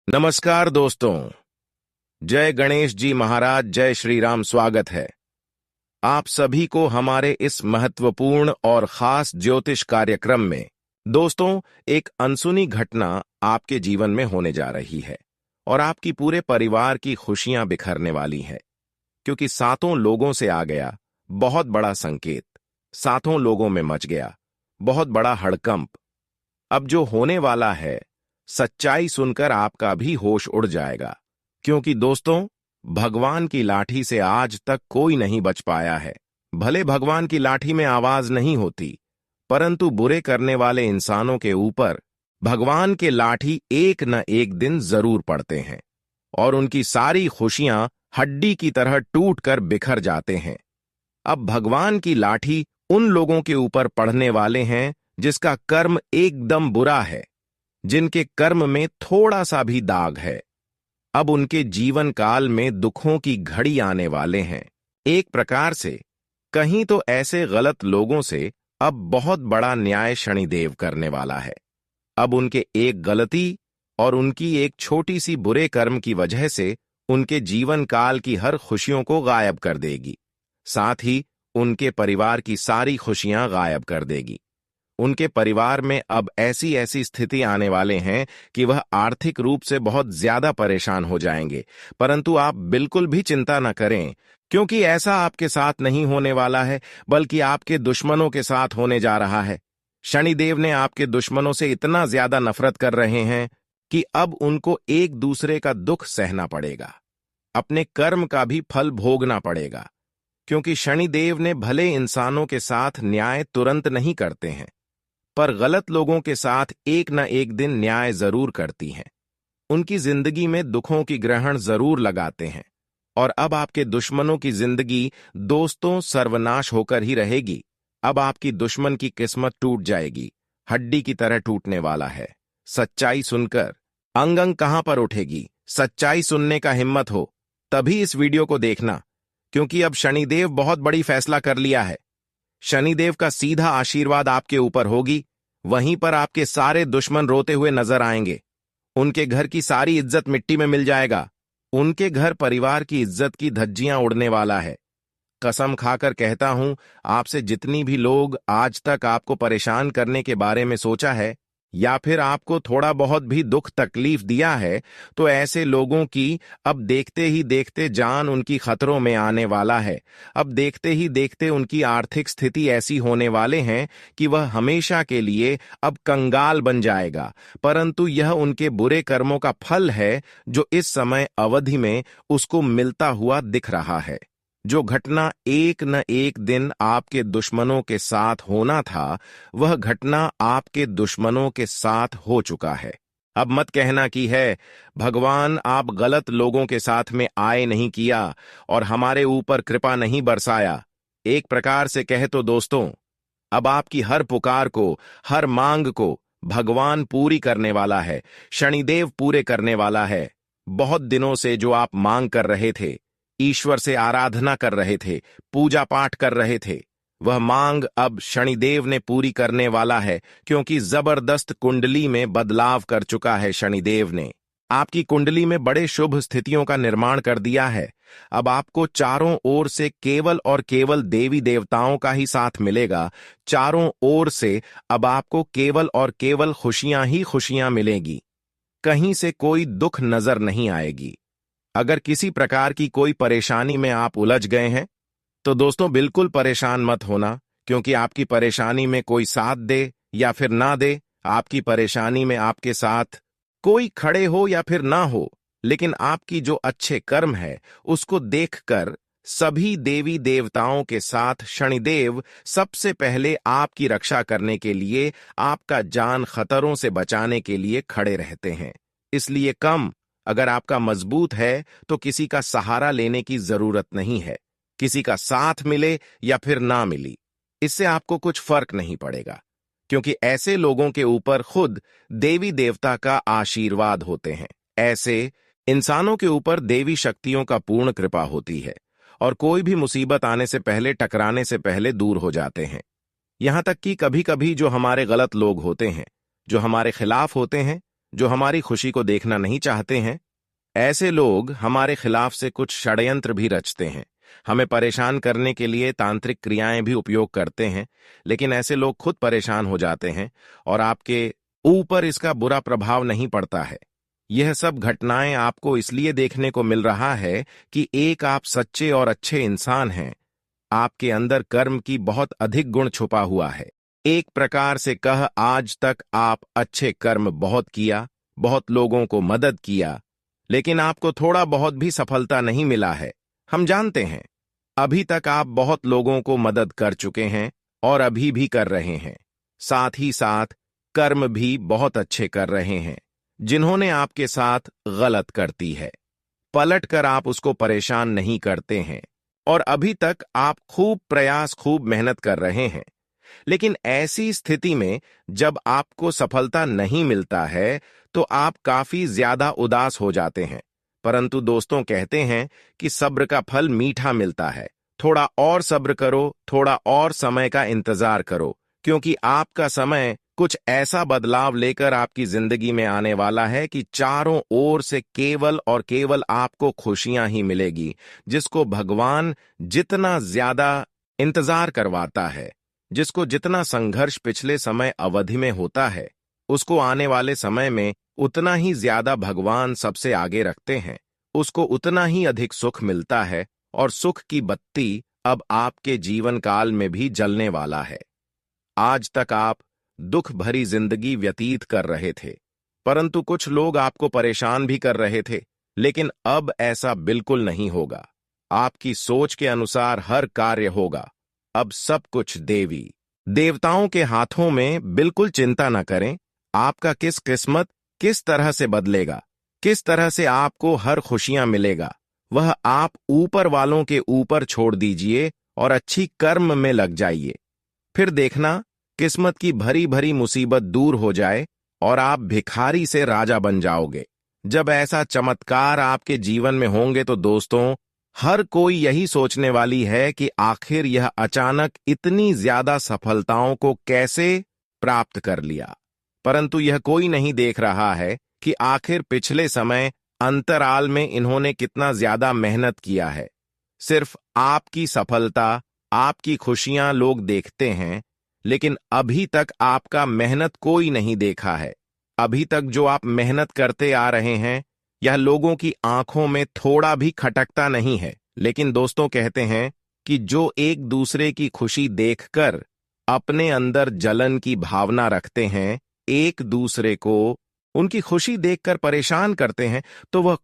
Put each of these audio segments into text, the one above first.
नमस्कार दोस्तों। जय गणेश जी महाराज, जय श्री राम। स्वागत है आप सभी को हमारे इस महत्वपूर्ण और खास ज्योतिष कार्यक्रम में। दोस्तों, एक अनसुनी घटना आपके जीवन में होने जा रही है और आपकी पूरे परिवार की खुशियां बिखरने वाली है, क्योंकि सातों लोगों से आ गया बहुत बड़ा संकेत। सातों लोगों में मच गया बहुत बड़ा हड़कंप। अब जो होने वाला है, सच्चाई सुनकर आपका भी होश उड़ जाएगा, क्योंकि दोस्तों, भगवान की लाठी से आज तक कोई नहीं बच पाया है। भले भगवान की लाठी में आवाज नहीं होती, परंतु बुरे करने वाले इंसानों के ऊपर भगवान के लाठी एक न एक दिन जरूर पड़ते हैं और उनकी सारी खुशियां हड्डी की तरह टूटकर बिखर जाते हैं। अब भगवान की लाठी उन लोगों के ऊपर पड़ने वाले हैं जिसका कर्म एकदम बुरा है, जिनके कर्म में थोड़ा सा भी दाग है। अब उनके जीवन काल में दुखों की घड़ी आने वाले हैं। एक प्रकार से कहीं तो ऐसे गलत लोगों से अब बहुत बड़ा न्याय शनिदेव करने वाला है। अब उनके एक गलती और उनकी एक छोटी सी बुरे कर्म की वजह से उनके जीवन काल की हर खुशियों को गायब कर देगी, साथ ही उनके परिवार की सारी खुशियां गायब कर देगी। उनके परिवार में अब ऐसी ऐसी स्थिति आने वाले हैं कि वह आर्थिक रूप से बहुत ज्यादा परेशान हो जाएंगे। परंतु आप बिल्कुल भी चिंता न करें, क्योंकि ऐसा आपके साथ नहीं होने वाला है, बल्कि आपके दुश्मनों के साथ होने जा रहा है। शनिदेव ने आपके दुश्मनों से इतना ज्यादा नफरत कर रहे हैं कि अब उनको एक दूसरे का दुख सहना पड़ेगा, अपने कर्म का भी फल भोगना पड़ेगा, क्योंकि शनिदेव ने भले इंसानों के साथ न्याय तुरंत नहीं करते हैं, पर गलत लोगों के साथ एक न एक दिन न्याय जरूर करती हैं। उनकी जिंदगी में दुखों की ग्रहण जरूर लगाते हैं और अब आपके दुश्मनों की जिंदगी दोस्तों सर्वनाश होकर ही रहेगी। अब आपकी दुश्मन की किस्मत टूट जाएगी, हड्डी की तरह टूटने वाला है। सच्चाई सुनकर अंग अंग कहां पर उठेगी। सच्चाई सुनने का हिम्मत हो तभी इस वीडियो को देखना, क्योंकि अब शनिदेव बहुत बड़ी फैसला कर लिया है। शनिदेव का सीधा आशीर्वाद आपके ऊपर होगी, वहीं पर आपके सारे दुश्मन रोते हुए नजर आएंगे। उनके घर की सारी इज्जत मिट्टी में मिल जाएगा। उनके घर परिवार की इज्जत की धज्जियां उड़ने वाला है। कसम खाकर कहता हूं, आपसे जितनी भी लोग आज तक आपको परेशान करने के बारे में सोचा है या फिर आपको थोड़ा बहुत भी दुख तकलीफ दिया है, तो ऐसे लोगों की अब देखते ही देखते जान उनकी खतरों में आने वाला है। अब देखते ही देखते उनकी आर्थिक स्थिति ऐसी होने वाले हैं कि वह हमेशा के लिए अब कंगाल बन जाएगा। परंतु यह उनके बुरे कर्मों का फल है, जो इस समय अवधि में उसको मिलता हुआ दिख रहा है। जो घटना एक न एक दिन आपके दुश्मनों के साथ होना था, वह घटना आपके दुश्मनों के साथ हो चुका है। अब मत कहना कि है भगवान आप गलत लोगों के साथ में आए नहीं किया और हमारे ऊपर कृपा नहीं बरसाया। एक प्रकार से कहे तो दोस्तों, अब आपकी हर पुकार को, हर मांग को भगवान पूरी करने वाला है। शनिदेव पूरे करने वाला है। बहुत दिनों से जो आप मांग कर रहे थे, ईश्वर से आराधना कर रहे थे, पूजा पाठ कर रहे थे, वह मांग अब शनिदेव ने पूरी करने वाला है, क्योंकि जबरदस्त कुंडली में बदलाव कर चुका है शनिदेव ने। आपकी कुंडली में बड़े शुभ स्थितियों का निर्माण कर दिया है। अब आपको चारों ओर से केवल और केवल देवी देवताओं का ही साथ मिलेगा। चारों ओर से अब आपको केवल और केवल खुशियां ही खुशियां मिलेगी। कहीं से कोई दुख नजर नहीं आएगी। अगर किसी प्रकार की कोई परेशानी में आप उलझ गए हैं, तो दोस्तों बिल्कुल परेशान मत होना, क्योंकि आपकी परेशानी में कोई साथ दे या फिर ना दे, आपकी परेशानी में आपके साथ कोई खड़े हो या फिर ना हो, लेकिन आपकी जो अच्छे कर्म है उसको देखकर सभी देवी देवताओं के साथ शनिदेव सबसे पहले आपकी रक्षा करने के लिए, आपका जान खतरों से बचाने के लिए खड़े रहते हैं। इसलिए अगर आपका मजबूत है तो किसी का सहारा लेने की जरूरत नहीं है। किसी का साथ मिले या फिर ना मिली, इससे आपको कुछ फर्क नहीं पड़ेगा, क्योंकि ऐसे लोगों के ऊपर खुद देवी देवता का आशीर्वाद होते हैं। ऐसे इंसानों के ऊपर देवी शक्तियों का पूर्ण कृपा होती है और कोई भी मुसीबत आने से पहले, टकराने से पहले दूर हो जाते हैं। यहां तक कि कभी कभी जो हमारे गलत लोग होते हैं, जो हमारे खिलाफ होते हैं, जो हमारी खुशी को देखना नहीं चाहते हैं। ऐसे लोग हमारे खिलाफ से कुछ षड्यंत्र भी रचते हैं, हमें परेशान करने के लिए तांत्रिक क्रियाएं भी उपयोग करते हैं, लेकिन ऐसे लोग खुद परेशान हो जाते हैं और आपके ऊपर इसका बुरा प्रभाव नहीं पड़ता है। यह सब घटनाएं आपको इसलिए देखने को मिल रहा है कि एक आप सच्चे और अच्छे इंसान हैं। आपके अंदर कर्म की बहुत अधिक गुण छुपा हुआ है। एक प्रकार से कह, आज तक आप अच्छे कर्म बहुत किया, बहुत लोगों को मदद किया, लेकिन आपको थोड़ा बहुत भी सफलता नहीं मिला है। हम जानते हैं, अभी तक आप बहुत लोगों को मदद कर चुके हैं और अभी भी कर रहे हैं। साथ ही साथ कर्म भी बहुत अच्छे कर रहे हैं। जिन्होंने आपके साथ गलत करती है, पलट कर आप उसको परेशान नहीं करते हैं और अभी तक आप खूब प्रयास, खूब मेहनत कर रहे हैं। लेकिन ऐसी स्थिति में जब आपको सफलता नहीं मिलता है तो आप काफी ज्यादा उदास हो जाते हैं। परंतु दोस्तों कहते हैं कि सब्र का फल मीठा मिलता है। थोड़ा और सब्र करो, थोड़ा और समय का इंतजार करो, क्योंकि आपका समय कुछ ऐसा बदलाव लेकर आपकी जिंदगी में आने वाला है कि चारों ओर से केवल और केवल आपको खुशियां ही मिलेगी, जिसको भगवान जितना ज्यादा इंतजार करवाता है, जिसको जितना संघर्ष पिछले समय अवधि में होता है, उसको आने वाले समय में उतना ही ज्यादा भगवान सबसे आगे रखते हैं। उसको उतना ही अधिक सुख मिलता है और सुख की बत्ती अब आपके जीवन काल में भी जलने वाला है। आज तक आप दुख भरी जिंदगी व्यतीत कर रहे थे, परंतु कुछ लोग आपको परेशान भी कर रहे थे, लेकिन अब ऐसा बिल्कुल नहीं होगा। आपकी सोच के अनुसार हर कार्य होगा। अब सब कुछ देवी देवताओं के हाथों में। बिल्कुल चिंता न करें, आपका किस्मत किस तरह से बदलेगा, किस तरह से आपको हर खुशियां मिलेगा, वह आप ऊपर वालों के ऊपर छोड़ दीजिए और अच्छी कर्म में लग जाइए। फिर देखना, किस्मत की भरी भरी मुसीबत दूर हो जाए और आप भिखारी से राजा बन जाओगे। जब ऐसा चमत्कार आपके जीवन में होंगे तो दोस्तों, हर कोई यही सोचने वाली है कि आखिर यह अचानक इतनी ज्यादा सफलताओं को कैसे प्राप्त कर लिया। परंतु यह कोई नहीं देख रहा है कि आखिर पिछले समय अंतराल में इन्होंने कितना ज्यादा मेहनत किया है। सिर्फ आपकी सफलता, आपकी खुशियां लोग देखते हैं, लेकिन अभी तक आपका मेहनत कोई नहीं देखा है। अभी तक जो आप मेहनत करते आ रहे हैं, यह लोगों की आंखों में थोड़ा भी खटकता नहीं है। लेकिन दोस्तों कहते हैं कि जो एक दूसरे की खुशी देखकर अपने अंदर जलन की भावना रखते हैं, एक दूसरे को उनकी खुशी देखकर परेशान करते हैं, तो वह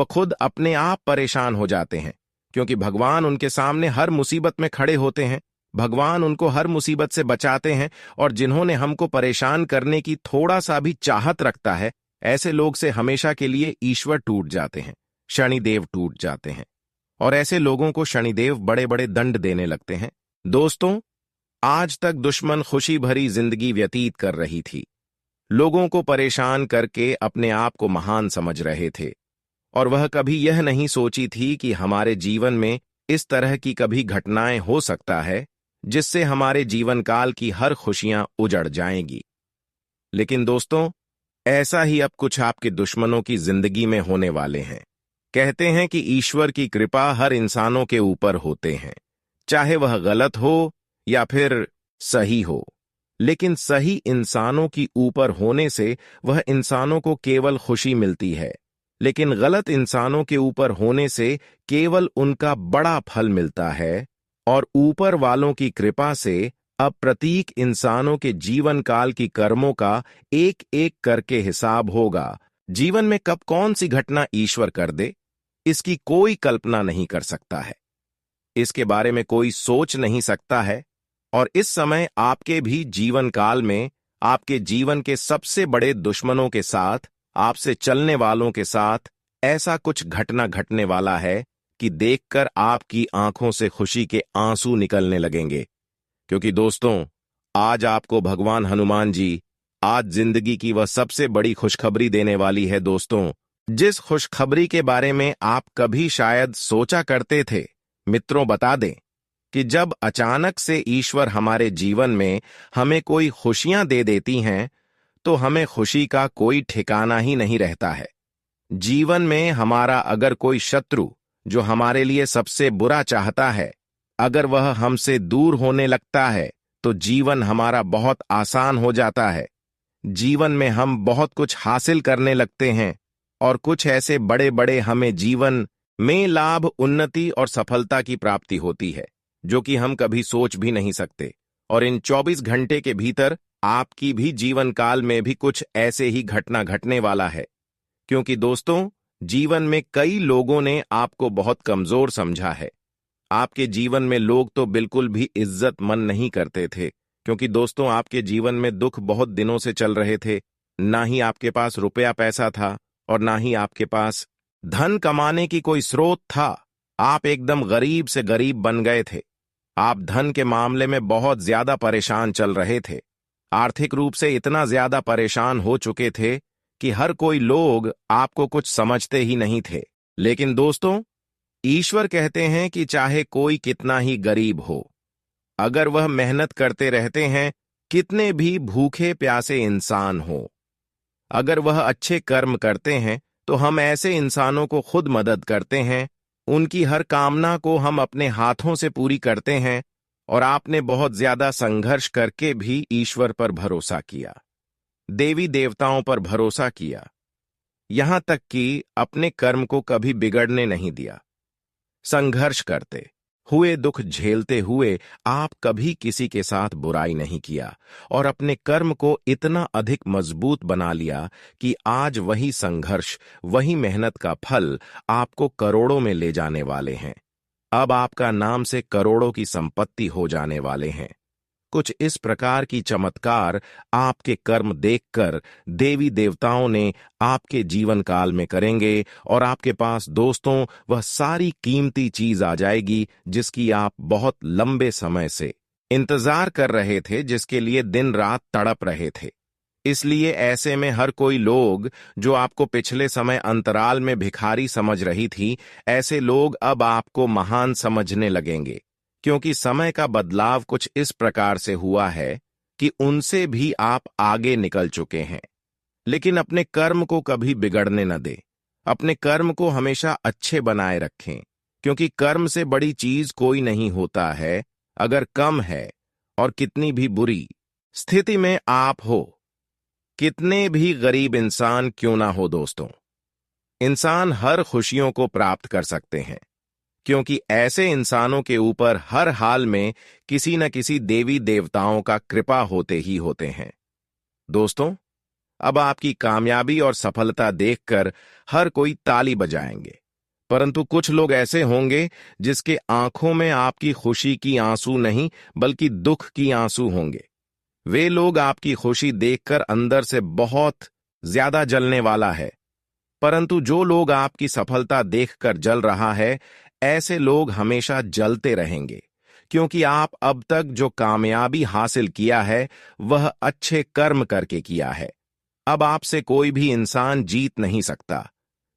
खुद अपने आप परेशान हो जाते हैं, क्योंकि भगवान उनके सामने हर मुसीबत में खड़े होते हैं। भगवान उनको हर मुसीबत से बचाते हैं और जिन्होंने हमको परेशान करने की थोड़ा सा भी चाहत रखता है, ऐसे लोग से हमेशा के लिए ईश्वर टूट जाते हैं, शनिदेव टूट जाते हैं और ऐसे लोगों को शनिदेव बड़े बड़े दंड देने लगते हैं। दोस्तों, आज तक दुश्मन खुशी भरी जिंदगी व्यतीत कर रही थी, लोगों को परेशान करके अपने आप को महान समझ रहे थे और वह कभी यह नहीं सोची थी कि हमारे जीवन में इस तरह की कभी घटनाएं हो सकता है जिससे हमारे जीवन काल की हर खुशियां उजड़ जाएंगी। लेकिन दोस्तों, ऐसा ही अब कुछ आपके दुश्मनों की जिंदगी में होने वाले हैं। कहते हैं कि ईश्वर की कृपा हर इंसानों के ऊपर होते हैं, चाहे वह गलत हो या फिर सही हो। लेकिन सही इंसानों की ऊपर होने से वह इंसानों को केवल खुशी मिलती है, लेकिन गलत इंसानों के ऊपर होने से केवल उनका बड़ा फल मिलता है। और ऊपर वालों की कृपा से अब प्रत्येक इंसानों के जीवन काल की कर्मों का एक एक करके हिसाब होगा। जीवन में कब कौन सी घटना ईश्वर कर दे, इसकी कोई कल्पना नहीं कर सकता है, इसके बारे में कोई सोच नहीं सकता है। और इस समय आपके भी जीवन काल में आपके जीवन के सबसे बड़े दुश्मनों के साथ, आपसे चलने वालों के साथ ऐसा कुछ घटना घटने वाला है कि देखकर आपकी आंखों से खुशी के आंसू निकलने लगेंगे। क्योंकि दोस्तों, आज आपको भगवान हनुमान जी आज जिंदगी की वह सबसे बड़ी खुशखबरी देने वाली है। दोस्तों, जिस खुशखबरी के बारे में आप कभी शायद सोचा करते थे, मित्रों बता दें कि जब अचानक से ईश्वर हमारे जीवन में हमें कोई खुशियां दे देती हैं, तो हमें खुशी का कोई ठिकाना ही नहीं रहता है। जीवन में हमारा अगर कोई शत्रु जो हमारे लिए सबसे बुरा चाहता है, अगर वह हमसे दूर होने लगता है, तो जीवन हमारा बहुत आसान हो जाता है। जीवन में हम बहुत कुछ हासिल करने लगते हैं और कुछ ऐसे बड़े बड़े हमें जीवन में लाभ, उन्नति और सफलता की प्राप्ति होती है जो कि हम कभी सोच भी नहीं सकते। और इन 24 घंटे के भीतर आपकी भी जीवन काल में भी कुछ ऐसे ही घटना घटने वाला है। क्योंकि दोस्तों, जीवन में कई लोगों ने आपको बहुत कमजोर समझा है। आपके जीवन में लोग तो बिल्कुल भी इज्जत-मन नहीं करते थे, क्योंकि दोस्तों आपके जीवन में दुख बहुत दिनों से चल रहे थे। ना ही आपके पास रुपया पैसा था और ना ही आपके पास धन कमाने की कोई स्रोत था। आप एकदम गरीब से गरीब बन गए थे। आप धन के मामले में बहुत ज्यादा परेशान चल रहे थे। आर्थिक रूप से इतना ज्यादा परेशान हो चुके थे कि हर कोई लोग आपको कुछ समझते ही नहीं थे। लेकिन दोस्तों, ईश्वर कहते हैं कि चाहे कोई कितना ही गरीब हो, अगर वह मेहनत करते रहते हैं, कितने भी भूखे प्यासे इंसान हो, अगर वह अच्छे कर्म करते हैं, तो हम ऐसे इंसानों को खुद मदद करते हैं, उनकी हर कामना को हम अपने हाथों से पूरी करते हैं। और आपने बहुत ज्यादा संघर्ष करके भी ईश्वर पर भरोसा किया, देवी देवताओं पर भरोसा किया, यहां तक कि अपने कर्म को कभी बिगड़ने नहीं दिया। संघर्ष करते हुए, दुख झेलते हुए आप कभी किसी के साथ बुराई नहीं किया और अपने कर्म को इतना अधिक मजबूत बना लिया कि आज वही संघर्ष, वही मेहनत का फल आपको करोड़ों में ले जाने वाले हैं। अब आपका नाम से करोड़ों की संपत्ति हो जाने वाले हैं। कुछ इस प्रकार की चमत्कार आपके कर्म देखकर देवी देवताओं ने आपके जीवन काल में करेंगे और आपके पास दोस्तों वह सारी कीमती चीज आ जाएगी जिसकी आप बहुत लंबे समय से इंतजार कर रहे थे, जिसके लिए दिन रात तड़प रहे थे। इसलिए ऐसे में हर कोई लोग जो आपको पिछले समय अंतराल में भिखारी समझ रही थी, ऐसे लोग अब आपको महान समझने लगेंगे, क्योंकि समय का बदलाव कुछ इस प्रकार से हुआ है कि उनसे भी आप आगे निकल चुके हैं। लेकिन अपने कर्म को कभी बिगड़ने न दें, अपने कर्म को हमेशा अच्छे बनाए रखें, क्योंकि कर्म से बड़ी चीज कोई नहीं होता है। अगर कम है और कितनी भी बुरी स्थिति में आप हो, कितने भी गरीब इंसान क्यों ना हो दोस्तों, इंसान हर खुशियों को प्राप्त कर सकते हैं, क्योंकि ऐसे इंसानों के ऊपर हर हाल में किसी न किसी देवी देवताओं का कृपा होते ही होते हैं। दोस्तों, अब आपकी कामयाबी और सफलता देखकर हर कोई ताली बजाएंगे, परंतु कुछ लोग ऐसे होंगे जिसके आंखों में आपकी खुशी की आंसू नहीं बल्कि दुख की आंसू होंगे। वे लोग आपकी खुशी देखकर अंदर से बहुत ज्यादा जलने वाला है, परंतु जो लोग आपकी सफलता देखकर जल रहा है, ऐसे लोग हमेशा जलते रहेंगे, क्योंकि आप अब तक जो कामयाबी हासिल किया है वह अच्छे कर्म करके किया है। अब आपसे कोई भी इंसान जीत नहीं सकता,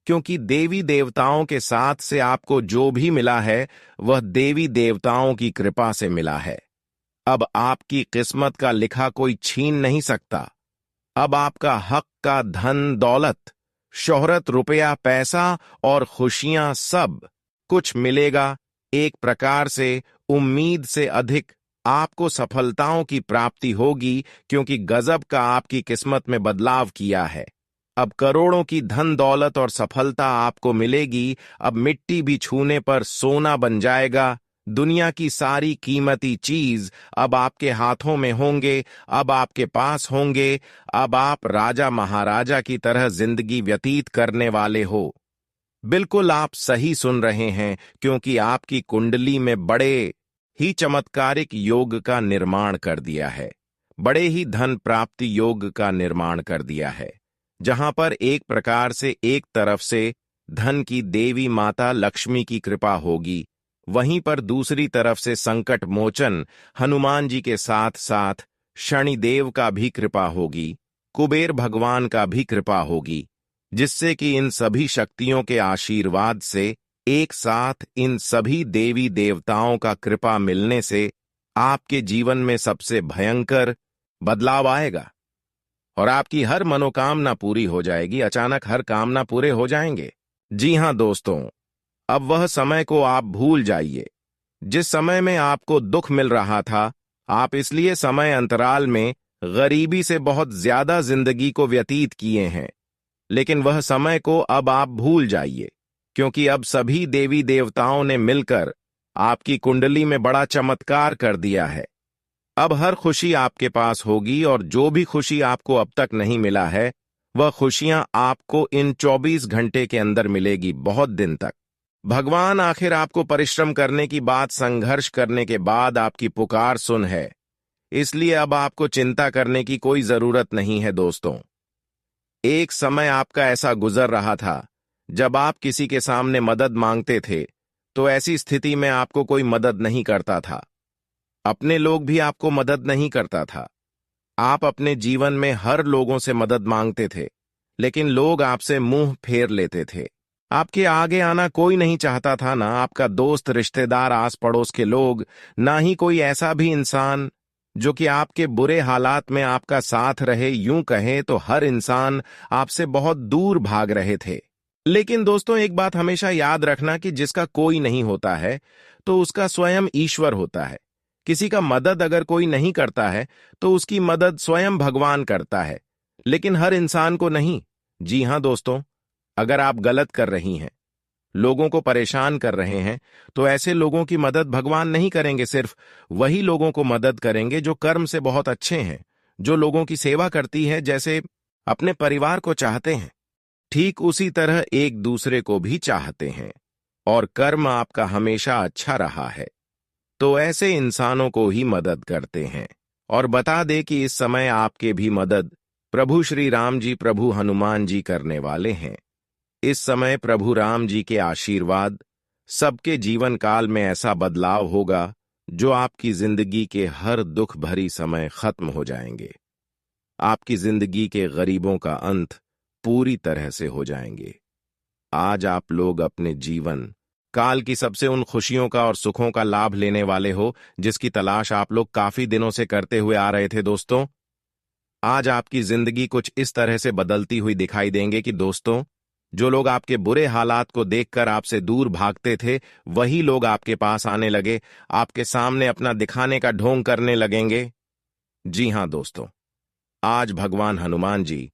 क्योंकि देवी देवताओं के साथ से आपको जो भी मिला है वह देवी देवताओं की कृपा से मिला है। अब आपकी किस्मत का लिखा कोई छीन नहीं सकता। अब आपका हक का धन दौलत, शोहरत, रुपया, पैसा और खुशियां सब कुछ मिलेगा। एक प्रकार से उम्मीद से अधिक आपको सफलताओं की प्राप्ति होगी, क्योंकि गजब का आपकी किस्मत में बदलाव किया है। अब करोड़ों की धन दौलत और सफलता आपको मिलेगी। अब मिट्टी भी छूने पर सोना बन जाएगा। दुनिया की सारी कीमती चीज अब आपके हाथों में होंगे, अब आपके पास होंगे। अब आप राजा महाराजा की तरह जिंदगी व्यतीत करने वाले हो। बिल्कुल आप सही सुन रहे हैं, क्योंकि आपकी कुंडली में बड़े ही चमत्कारिक योग का निर्माण कर दिया है, बड़े ही धन प्राप्ति योग का निर्माण कर दिया है, जहां पर एक प्रकार से एक तरफ से धन की देवी माता लक्ष्मी की कृपा होगी, वहीं पर दूसरी तरफ से संकट मोचन हनुमान जी के साथ साथ शनिदेव का भी कृपा होगी, कुबेर भगवान का भी कृपा होगी, जिससे कि इन सभी शक्तियों के आशीर्वाद से एक साथ इन सभी देवी देवताओं का कृपा मिलने से आपके जीवन में सबसे भयंकर बदलाव आएगा। और आपकी हर मनोकामना पूरी हो जाएगी। अचानक हर कामना पूरे हो जाएंगे। जी हाँ दोस्तों, अब वह समय को आप भूल जाइए जिस समय में आपको दुख मिल रहा था। आप इसलिए समय अंतराल में गरीबी से बहुत ज्यादा जिंदगी को व्यतीत किए हैं, लेकिन वह समय को अब आप भूल जाइए, क्योंकि अब सभी देवी देवताओं ने मिलकर आपकी कुंडली में बड़ा चमत्कार कर दिया है। अब हर खुशी आपके पास होगी, और जो भी खुशी आपको अब तक नहीं मिला है, वह खुशियां आपको इन 24 घंटे के अंदर मिलेगी, बहुत दिन तक। भगवान आखिर आपको परिश्रम करने की बात, संघर्ष करने के बाद आपकी पुकार सुन है, इसलिए अब आपको चिंता करने की कोई जरूरत नहीं है दोस्तों। एक समय आपका ऐसा गुजर रहा था जब आप किसी के सामने मदद मांगते थे तो ऐसी स्थिति में आपको कोई मदद नहीं करता था, अपने लोग भी आपको मदद नहीं करता था। आप अपने जीवन में हर लोगों से मदद मांगते थे, लेकिन लोग आपसे मुंह फेर लेते थे। आपके आगे आना कोई नहीं चाहता था, ना आपका दोस्त, रिश्तेदार, आस पड़ोस के लोग, ना ही कोई ऐसा भी इंसान जो कि आपके बुरे हालात में आपका साथ रहे। यूं कहें तो हर इंसान आपसे बहुत दूर भाग रहे थे। लेकिन दोस्तों, एक बात हमेशा याद रखना कि जिसका कोई नहीं होता है तो उसका स्वयं ईश्वर होता है। किसी का मदद अगर कोई नहीं करता है तो उसकी मदद स्वयं भगवान करता है, लेकिन हर इंसान को नहीं। जी हां दोस्तों, अगर आप गलत कर रही हैं, लोगों को परेशान कर रहे हैं, तो ऐसे लोगों की मदद भगवान नहीं करेंगे। सिर्फ वही लोगों को मदद करेंगे जो कर्म से बहुत अच्छे हैं, जो लोगों की सेवा करती है जैसे अपने परिवार को चाहते हैं, ठीक उसी तरह एक दूसरे को भी चाहते हैं, और कर्म आपका हमेशा अच्छा रहा है तो ऐसे इंसानों को ही मदद करते हैं। और बता दे कि इस समय आपके भी मदद प्रभु श्री राम जी, प्रभु हनुमान जी करने वाले हैं। इस समय प्रभु राम जी के आशीर्वाद सबके जीवन काल में ऐसा बदलाव होगा जो आपकी जिंदगी के हर दुख भरी समय खत्म हो जाएंगे। आपकी जिंदगी के गरीबों का अंत पूरी तरह से हो जाएंगे। आज आप लोग अपने जीवन काल की सबसे उन खुशियों का और सुखों का लाभ लेने वाले हो जिसकी तलाश आप लोग काफी दिनों से करते हुए आ रहे थे। दोस्तों, आज आपकी जिंदगी कुछ इस तरह से बदलती हुई दिखाई देंगे कि दोस्तों, जो लोग आपके बुरे हालात को देखकर आपसे दूर भागते थे, वही लोग आपके पास आने लगे, आपके सामने अपना दिखाने का ढोंग करने लगेंगे। जी हां दोस्तों, आज भगवान हनुमान जी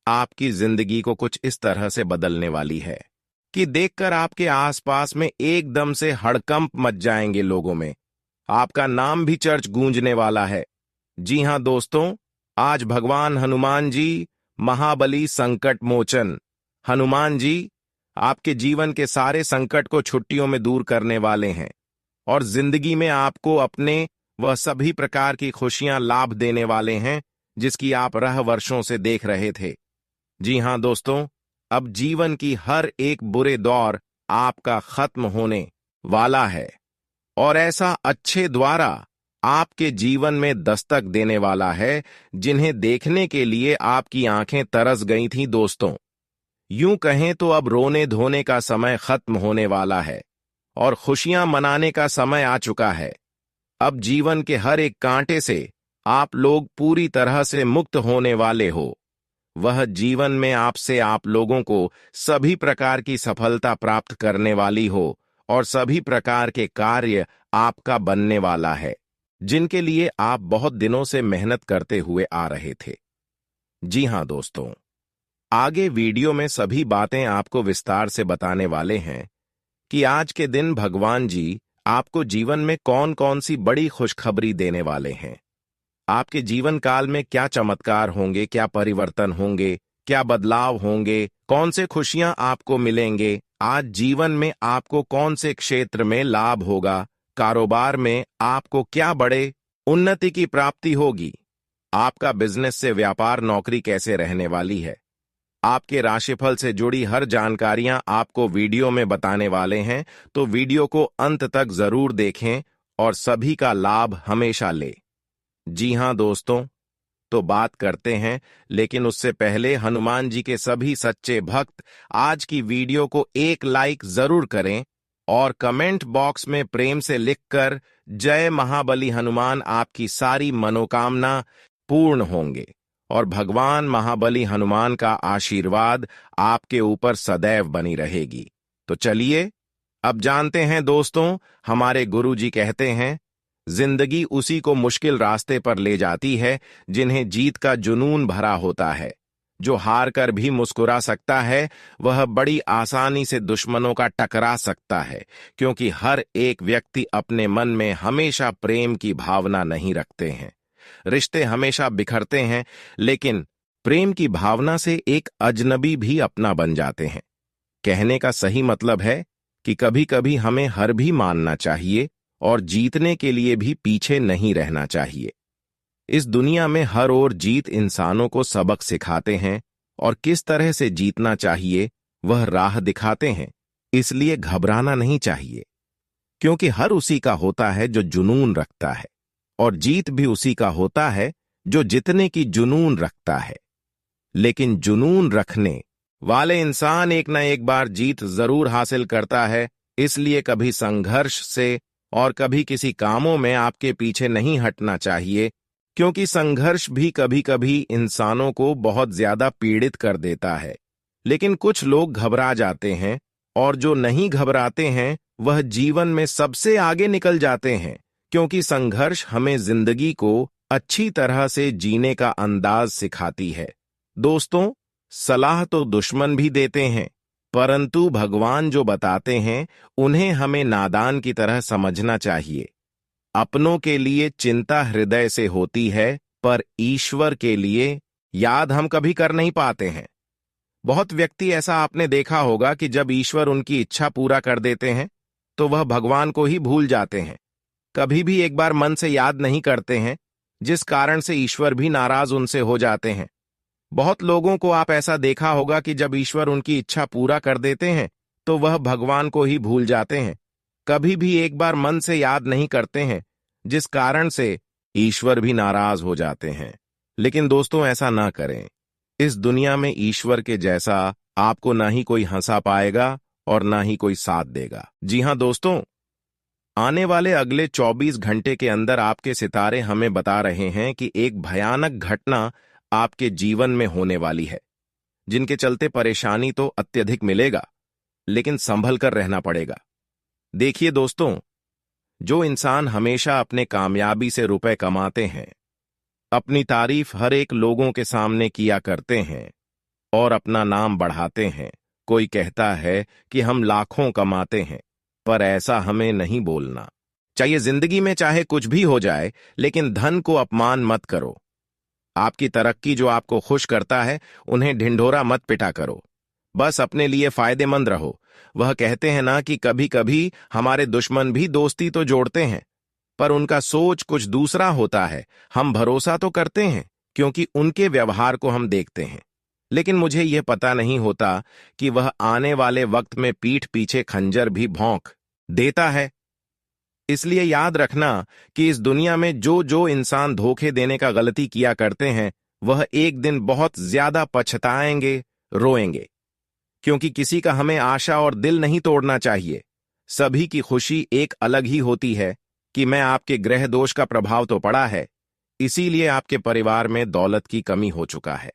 आपकी जिंदगी को कुछ इस तरह से बदलने वाली है कि देखकर आपके आसपास में एकदम से हड़कंप मच जाएंगे लोगों में। आपका नाम भी चर्च गूंजने वाला है। जी हां दोस्तों, आज भगवान हनुमान जी, महाबली संकट मोचन हनुमान जी, आपके जीवन के सारे संकट को छुट्टियों में दूर करने वाले हैं और जिंदगी में आपको अपने वह सभी प्रकार की खुशियां लाभ देने वाले हैं जिसकी आप राह वर्षों से देख रहे थे। जी हां दोस्तों, अब जीवन की हर एक बुरे दौर आपका खत्म होने वाला है और ऐसा अच्छे द्वारा आपके जीवन में दस्तक देने वाला है जिन्हें देखने के लिए आपकी आंखें तरस गई थीं। दोस्तों, यूं कहें तो अब रोने धोने का समय खत्म होने वाला है और खुशियां मनाने का समय आ चुका है। अब जीवन के हर एक कांटे से आप लोग पूरी तरह से मुक्त होने वाले हो। वह जीवन में आपसे आप लोगों को सभी प्रकार की सफलता प्राप्त करने वाली हो और सभी प्रकार के कार्य आपका बनने वाला है जिनके लिए आप बहुत दिनों से मेहनत करते हुए आ रहे थे। जी हां दोस्तों, आगे वीडियो में सभी बातें आपको विस्तार से बताने वाले हैं कि आज के दिन भगवान जी आपको जीवन में कौन कौन सी बड़ी खुशखबरी देने वाले हैं। आपके जीवन काल में क्या चमत्कार होंगे, क्या परिवर्तन होंगे, क्या बदलाव होंगे, कौन से खुशियां आपको मिलेंगे, आज जीवन में आपको कौन से क्षेत्र में लाभ होगा, कारोबार में आपको क्या बड़े उन्नति की प्राप्ति होगी, आपका बिजनेस से व्यापार नौकरी कैसे रहने वाली है। आपके राशिफल से जुड़ी हर जानकारियां आपको वीडियो में बताने वाले हैं, तो वीडियो को अंत तक जरूर देखें और सभी का लाभ हमेशा लें। जी हां दोस्तों, तो बात करते हैं, लेकिन उससे पहले हनुमान जी के सभी सच्चे भक्त आज की वीडियो को एक लाइक जरूर करें और कमेंट बॉक्स में प्रेम से लिखकर जय महाबली हनुमान, आपकी सारी मनोकामना पूर्ण होंगे और भगवान महाबली हनुमान का आशीर्वाद आपके ऊपर सदैव बनी रहेगी। तो चलिए अब जानते हैं दोस्तों, हमारे गुरुजी कहते हैं, जिंदगी उसी को मुश्किल रास्ते पर ले जाती है जिन्हें जीत का जुनून भरा होता है। जो हार कर भी मुस्कुरा सकता है वह बड़ी आसानी से दुश्मनों का टकरा सकता है, क्योंकि हर एक व्यक्ति अपने मन में हमेशा प्रेम की भावना नहीं रखते हैं। रिश्ते हमेशा बिखरते हैं, लेकिन प्रेम की भावना से एक अजनबी भी अपना बन जाते हैं। कहने का सही मतलब है कि कभी कभी हमें हार भी मानना चाहिए और जीतने के लिए भी पीछे नहीं रहना चाहिए। इस दुनिया में हर ओर जीत इंसानों को सबक सिखाते हैं और किस तरह से जीतना चाहिए वह राह दिखाते हैं। इसलिए घबराना नहीं चाहिए, क्योंकि हर उसी का होता है जो जुनून रखता है, और जीत भी उसी का होता है जो जितने की जुनून रखता है। लेकिन जुनून रखने वाले इंसान एक न एक बार जीत जरूर हासिल करता है। इसलिए कभी संघर्ष से और कभी किसी कामों में आपके पीछे नहीं हटना चाहिए, क्योंकि संघर्ष भी कभी कभी इंसानों को बहुत ज्यादा पीड़ित कर देता है। लेकिन कुछ लोग घबरा जाते हैं, और जो नहीं घबराते हैं वह जीवन में सबसे आगे निकल जाते हैं, क्योंकि संघर्ष हमें जिंदगी को अच्छी तरह से जीने का अंदाज सिखाती है। दोस्तों, सलाह तो दुश्मन भी देते हैं, परंतु भगवान जो बताते हैं उन्हें हमें नादान की तरह समझना चाहिए। अपनों के लिए चिंता हृदय से होती है, पर ईश्वर के लिए याद हम कभी कर नहीं पाते हैं। बहुत व्यक्ति ऐसा आपने देखा होगा कि जब ईश्वर उनकी इच्छा पूरा कर देते हैं तो वह भगवान को ही भूल जाते हैं, कभी भी एक बार मन से याद नहीं करते हैं, जिस कारण से ईश्वर भी नाराज उनसे हो जाते हैं। बहुत लोगों को आप ऐसा देखा होगा कि जब ईश्वर उनकी इच्छा पूरा कर देते हैं तो वह भगवान को ही भूल जाते हैं, कभी भी एक बार मन से याद नहीं करते हैं, जिस कारण से ईश्वर भी नाराज हो जाते हैं। लेकिन दोस्तों, ऐसा ना करें। इस दुनिया में ईश्वर के जैसा आपको ना ही कोई हंसा पाएगा और ना ही कोई साथ देगा। जी हां दोस्तों, आने वाले अगले 24 घंटे के अंदर आपके सितारे हमें बता रहे हैं कि एक भयानक घटना आपके जीवन में होने वाली है, जिनके चलते परेशानी तो अत्यधिक मिलेगा, लेकिन संभल कर रहना पड़ेगा। देखिए दोस्तों, जो इंसान हमेशा अपने कामयाबी से रुपए कमाते हैं, अपनी तारीफ हर एक लोगों के सामने किया करते हैं और अपना नाम बढ़ाते हैं। कोई कहता है कि हम लाखों कमाते हैं, पर ऐसा हमें नहीं बोलना चाहिए। जिंदगी में चाहे कुछ भी हो जाए, लेकिन धन को अपमान मत करो। आपकी तरक्की जो आपको खुश करता है, उन्हें ढिंढोरा मत पिटा करो। बस अपने लिए फायदेमंद रहो। वह कहते हैं ना कि कभी कभी हमारे दुश्मन भी दोस्ती तो जोड़ते हैं, पर उनका सोच कुछ दूसरा होता है। हम भरोसा तो करते हैं क्योंकि उनके व्यवहार को हम देखते हैं, लेकिन मुझे यह पता नहीं होता कि वह आने वाले वक्त में पीठ पीछे खंजर भी भौंक देता है। इसलिए याद रखना कि इस दुनिया में जो जो इंसान धोखे देने का गलती किया करते हैं, वह एक दिन बहुत ज्यादा पछताएंगे, रोएंगे। क्योंकि किसी का हमें आशा और दिल नहीं तोड़ना चाहिए। सभी की खुशी एक अलग ही होती है कि मैं आपके ग्रह दोष का प्रभाव तो पड़ा है, इसीलिए आपके परिवार में दौलत की कमी हो चुका है।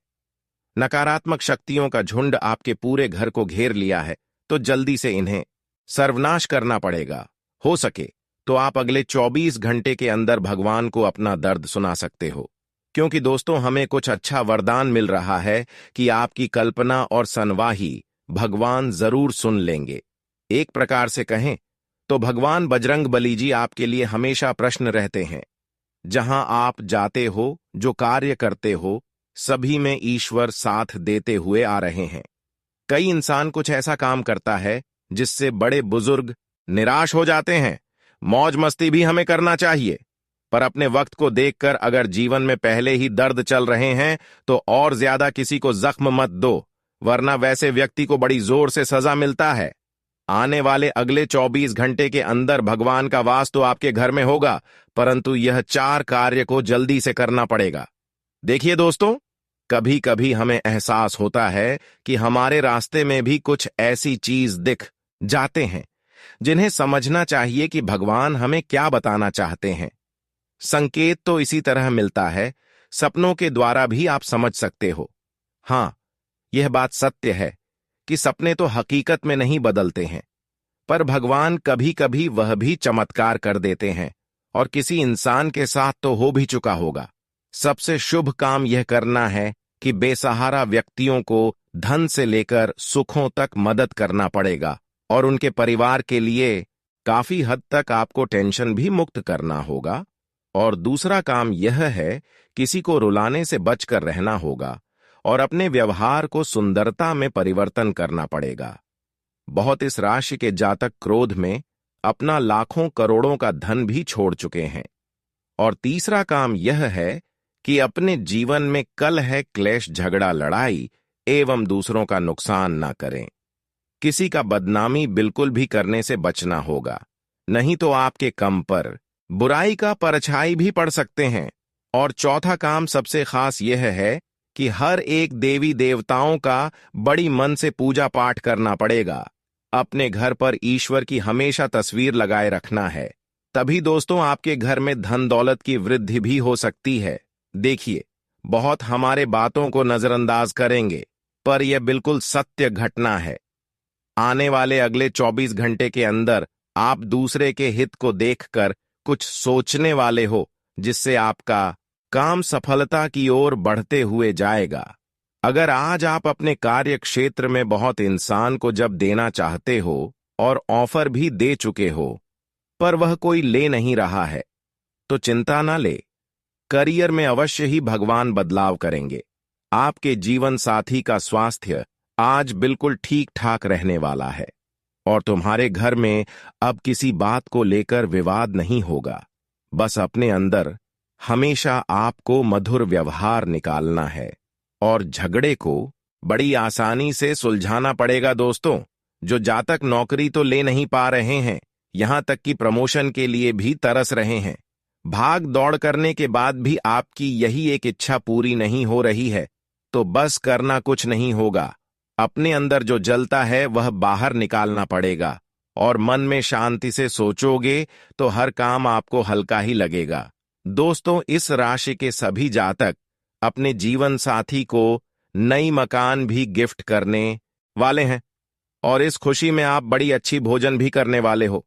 नकारात्मक शक्तियों का झुंड आपके पूरे घर को घेर लिया है, तो जल्दी से इन्हें सर्वनाश करना पड़ेगा। हो सके तो आप अगले 24 घंटे के अंदर भगवान को अपना दर्द सुना सकते हो, क्योंकि दोस्तों, हमें कुछ अच्छा वरदान मिल रहा है कि आपकी कल्पना और सनवाही भगवान जरूर सुन लेंगे। एक प्रकार से कहें तो भगवान बजरंगबली जी आपके लिए हमेशा प्रश्न रहते हैं। जहां आप जाते हो, जो कार्य करते हो, सभी में ईश्वर साथ देते हुए आ रहे हैं। कई इंसान कुछ ऐसा काम करता है जिससे बड़े बुजुर्ग निराश हो जाते हैं। मौज मस्ती भी हमें करना चाहिए, पर अपने वक्त को देखकर अगर जीवन में पहले ही दर्द चल रहे हैं तो और ज्यादा किसी को जख्म मत दो, वरना वैसे व्यक्ति को बड़ी जोर से सजा मिलता है। आने वाले अगले 24 घंटे के अंदर भगवान का वास तो आपके घर में होगा, परंतु यह 4 कार्य को जल्दी से करना पड़ेगा। देखिए दोस्तों, कभी कभी हमें एहसास होता है कि हमारे रास्ते में भी कुछ ऐसी चीज दिख जाते हैं जिन्हें समझना चाहिए कि भगवान हमें क्या बताना चाहते हैं। संकेत तो इसी तरह मिलता है। सपनों के द्वारा भी आप समझ सकते हो। हाँ, यह बात सत्य है कि सपने तो हकीकत में नहीं बदलते हैं, पर भगवान कभी कभी वह भी चमत्कार कर देते हैं, और किसी इंसान के साथ तो हो भी चुका होगा। सबसे शुभ काम यह करना है कि बेसहारा व्यक्तियों को धन से लेकर सुखों तक मदद करना पड़ेगा, और उनके परिवार के लिए काफी हद तक आपको टेंशन भी मुक्त करना होगा। और दूसरा काम यह है, किसी को रुलाने से बचकर रहना होगा और अपने व्यवहार को सुंदरता में परिवर्तन करना पड़ेगा। बहुत इस राशि के जातक क्रोध में अपना लाखों करोड़ों का धन भी छोड़ चुके हैं। और तीसरा काम यह है कि अपने जीवन में कलह, क्लेश, झगड़ा, लड़ाई एवं दूसरों का नुकसान ना करें। किसी का बदनामी बिल्कुल भी करने से बचना होगा, नहीं तो आपके कम पर बुराई का परछाई भी पड़ सकते हैं। और चौथा काम सबसे खास यह है कि हर एक देवी देवताओं का बड़ी मन से पूजा पाठ करना पड़ेगा। अपने घर पर ईश्वर की हमेशा तस्वीर लगाए रखना है, तभी दोस्तों आपके घर में धन दौलत की वृद्धि भी हो सकती है। देखिए, बहुत हमारे बातों को नजरअंदाज करेंगे, पर यह बिल्कुल सत्य घटना है। आने वाले अगले 24 घंटे के अंदर आप दूसरे के हित को देखकर कुछ सोचने वाले हो, जिससे आपका काम सफलता की ओर बढ़ते हुए जाएगा। अगर आज आप अपने कार्य क्षेत्र में बहुत इंसान को जब देना चाहते हो और ऑफर भी दे चुके हो, पर वह कोई ले नहीं रहा है, तो चिंता ना ले। करियर में अवश्य ही भगवान बदलाव करेंगे। आपके जीवन साथी का स्वास्थ्य आज बिल्कुल ठीक ठाक रहने वाला है, और तुम्हारे घर में अब किसी बात को लेकर विवाद नहीं होगा। बस अपने अंदर हमेशा आपको मधुर व्यवहार निकालना है, और झगड़े को बड़ी आसानी से सुलझाना पड़ेगा दोस्तों। जो जातक नौकरी तो ले नहीं पा रहे हैं, यहां तक कि प्रमोशन के लिए भी तरस रहे हैं, भाग दौड़ करने के बाद भी आपकी यही एक इच्छा पूरी नहीं हो रही है, तो बस करना कुछ नहीं होगा। अपने अंदर जो जलता है वह बाहर निकालना पड़ेगा, और मन में शांति से सोचोगे तो हर काम आपको हल्का ही लगेगा। दोस्तों, इस राशि के सभी जातक अपने जीवन साथी को नई मकान भी गिफ्ट करने वाले हैं, और इस खुशी में आप बड़ी अच्छी भोजन भी करने वाले हो।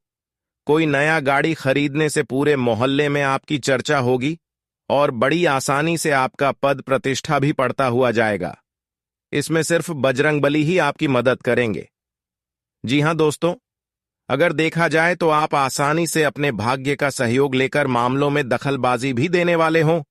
कोई नया गाड़ी खरीदने से पूरे मोहल्ले में आपकी चर्चा होगी, और बड़ी आसानी से आपका पद प्रतिष्ठा भी बढ़ता हुआ जाएगा। इसमें सिर्फ बजरंगबली ही आपकी मदद करेंगे। जी हां दोस्तों, अगर देखा जाए तो आप आसानी से अपने भाग्य का सहयोग लेकर मामलों में दखलबाजी भी देने वाले हों।